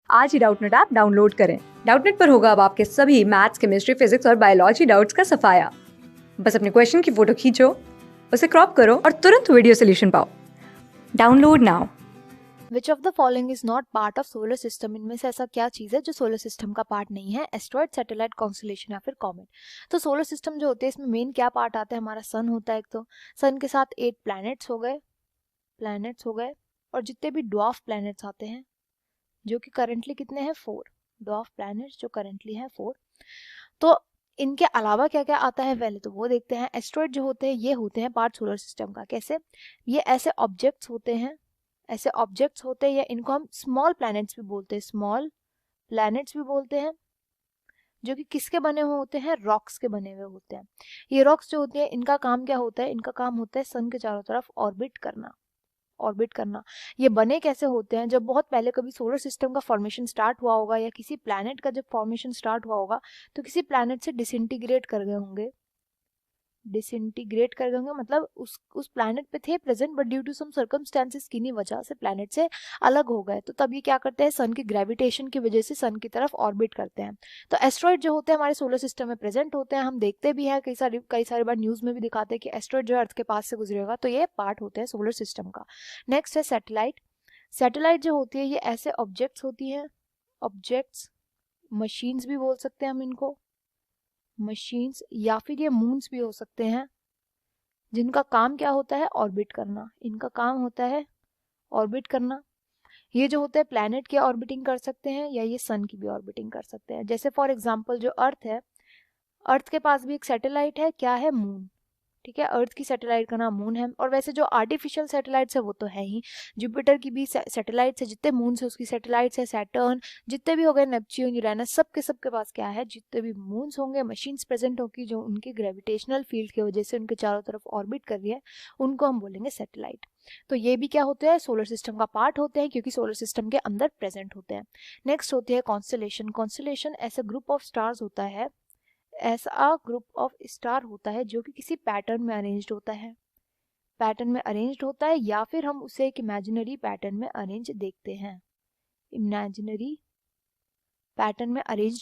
आज ही Doubtnut app download करें। Doubtnut पर होगा अब आपके सभी मैथ्स, केमिस्ट्री, फिजिक्स और बायोलॉजी डाउट्स का सफाया। बस अपने क्वेश्चन की फोटो खींचो, उसे क्रॉप करो और तुरंत वीडियो सोल्यूशन पाओ। Download now. Which of the following is not part of solar system? इनमें से ऐसा क्या चीज है जो सोलर सिस्टम का पार्ट नहीं है? एस्ट्रॉइड, सैटेलाइट, कॉन्स्टलेशन या फिर कॉमेट। तो सोलर सिस्टम जो होते हैं इसमें मेन क्या पार्ट आता है? हमारा सन होता है। एक तो सन के साथ 8 प्लैनेट्स हो गए और जितने भी ड्वार्फ प्लैनेट्स आते हैं जो कि करंटली कितने हैं? 4 ड्वार्फ प्लैनेट्स जो करंटली हैं 4। तो इनके अलावा क्या क्या आता है पहले तो वो देखते हैं। एस्ट्रॉइड जो होते हैं ये होते हैं पार्ट सोलर सिस्टम का। कैसे? ये ऐसे ऑब्जेक्ट्स होते हैं या इनको हम स्मॉल प्लैनेट्स भी बोलते हैं, जो कि किसके बने हुए होते हैं? रॉक्स के बने हुए होते हैं। ये रॉक्स जो होते हैं इनका काम क्या होता है? इनका काम होता है सन के चारों तरफ ऑर्बिट करना। ये बने कैसे होते हैं? जब बहुत पहले कभी सोलर सिस्टम का फॉर्मेशन स्टार्ट हुआ होगा या किसी प्लैनेट का जब फॉर्मेशन स्टार्ट हुआ होगा तो किसी प्लैनेट से डिसइंटीग्रेट कर गए होंगे, मतलब उस प्लैनेट पे थे present but due to some circumstances किन्हीं वजह से प्लैनेट से अलग हो गए। तो तब ये क्या करते हैं? सन की ग्रेविटेशन की वजह से सन की तरफ ऑर्बिट करते हैं। तो एस्ट्रॉइड जो होते हैं हमारे सोलर सिस्टम में प्रेजेंट होते हैं। हम देखते भी हैं, कई सारी बार न्यूज में भी दिखाते हैं कि एस्ट्रॉइड जो अर्थ के पास से गुजरेगा। तो ये पार्ट होते हैं सोलर सिस्टम का। नेक्स्ट है सैटेलाइट जो होती है ये ऐसे ऑब्जेक्ट्स, मशीन्स भी बोल सकते हैं हम इनको, मशीन्स या फिर ये मून्स भी हो सकते हैं, जिनका काम क्या होता है? ऑर्बिट करना। इनका काम होता है ऑर्बिट करना। ये जो होता है प्लैनेट की ऑर्बिटिंग कर सकते हैं या ये सन की भी ऑर्बिटिंग कर सकते हैं। जैसे फॉर एग्जांपल जो अर्थ है, अर्थ के पास भी एक सैटेलाइट है, क्या है? मून। ठीक है, अर्थ की सैटेलाइट का नाम मून है। और वैसे जो आर्टिफिशियल सैटेलाइट्स है वो तो है ही, जुपिटर की भी सैटेलाइट्स है, जितने मून्स है उसकी सैटेलाइट्स है, सैटर्न, जितने भी हो गए, नेपच्यून, यूरेनस, सबके पास क्या है? जितने भी मून्स होंगे, मशीन्स प्रेजेंट होगी जो उनके ग्रेविटेशनल फील्ड की वजह से उनके चारों तरफ ऑर्बिट कर रही है, उनको हम बोलेंगे सैटेलाइट। तो ये भी क्या होते हैं? सोलर सिस्टम का पार्ट होते हैं, क्योंकि सोलर सिस्टम के अंदर प्रेजेंट होते हैं। नेक्स्ट होती है कॉन्स्टलेशन ऐसा ग्रुप ऑफ स्टार्स होता है, ऐसा ग्रुप ऑफ स्टार होता है जो कि किसी पैटर्न में अरेंज्ड होता है या फिर हम उसे एक इमेजिनरी पैटर्न में अरेंज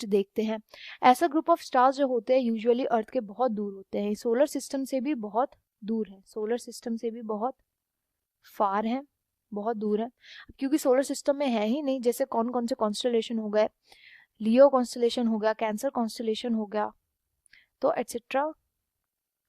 देखते हैं। ऐसा ग्रुप ऑफ स्टार्स जो होते हैं यूजुअली अर्थ के बहुत दूर होते हैं, सोलर सिस्टम से भी बहुत दूर है, फार है, बहुत दूर है, क्योंकि सोलर सिस्टम में है ही नहीं। जैसे कौन कौन से कॉन्स्टलेशन हो गए? लियो कॉन्स्टलेशन हो गया, कैंसर कॉन्स्टलेशन हो गया, तो एटसेट्रा,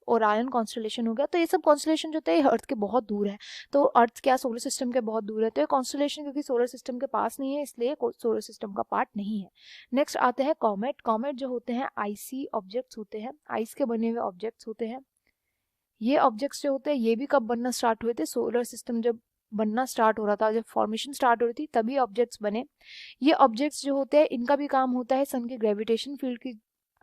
ओरायन कॉन्स्टलेशन हो गया। तो ये सब कॉन्स्टलेशन जो थे अर्थ के बहुत दूर है। तो अर्थ क्या सोलर सिस्टम के बहुत दूर है, तो ये कॉन्स्टलेशन क्योंकि सोलर सिस्टम के पास नहीं है इसलिए सोलर सिस्टम का पार्ट नहीं है। नेक्स्ट आते हैं कॉमेट जो होते हैं आइसी ऑब्जेक्ट्स होते हैं, आइस के बने हुए ऑब्जेक्ट्स होते हैं। ये ऑब्जेक्ट्स जो होते हैं ये भी कब बनना स्टार्ट हुए थे? सोलर सिस्टम जब बनना स्टार्ट हो रहा था, जब फॉर्मेशन स्टार्ट हो रही थी तभी ऑब्जेक्ट्स बने। ये ऑब्जेक्ट्स जो होते हैं इनका भी काम होता है सन के ग्रेविटेशन फील्ड की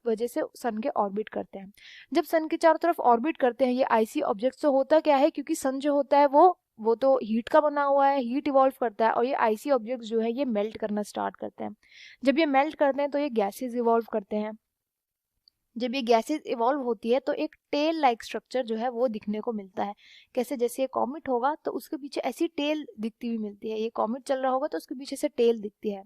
वजह से सन के ऑर्बिट करते हैं। जब सन के चारों तरफ ऑर्बिट करते हैं ये आईसी ऑब्जेक्ट्स, तो होता क्या है? क्योंकि सन जो होता है वो तो हीट का बना हुआ है, हीट इवॉल्व करता है और ये आईसी ऑब्जेक्ट्स जो है ये मेल्ट करना स्टार्ट करते हैं। जब ये मेल्ट करते हैं तो ये गैसेस इवॉल्व करते हैं। जब ये गैसेस इवॉल्व होती है तो एक टेल लाइक स्ट्रक्चर जो है वो दिखने को मिलता है। कैसे? जैसे ये कॉमेट होगा तो उसके पीछे ऐसी टेल दिखती हुई मिलती है, ये कॉमेट चल रहा होगा तो उसके पीछे से टेल दिखती है।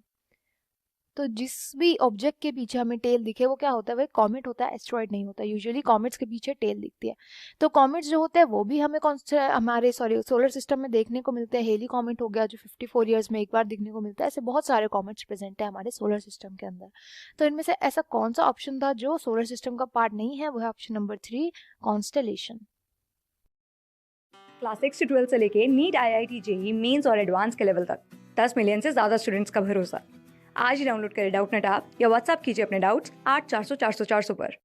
तो जिस भी ऑब्जेक्ट के पीछे हमें टेल दिखे वो क्या होता है? वह कॉमेट होता है, एस्ट्रॉइड नहीं होता। यूजुअली कॉमेट्स के पीछे टेल दिखती है। तो कॉमेट्स जो होते हैं वो भी हमें हमारे सोलर सिस्टम में देखने को मिलते हैं। हेली कॉमेट हो गया जो 54 ईयर्स में एक बार दिखने को मिलता है। ऐसे बहुत सारे कॉमेट्स प्रेजेंट है हमारे सोलर सिस्टम के अंदर। तो इनमें से ऐसा कौन सा ऑप्शन था जो सोलर सिस्टम का पार्ट नहीं है? वो है ऑप्शन नंबर 3, कॉन्स्टेलेशन। क्लास 6 से 12 से लेके नीट, IIT, JEE मेंस और एडवांस के लेवल तक 10 मिलियन से ज्यादा स्टूडेंट्स का भरोसा। आज ही डाउनलोड करें डाउटनेट ऐप या व्हाट्सएप कीजिए अपने डाउट्स 8400 400 400 पर।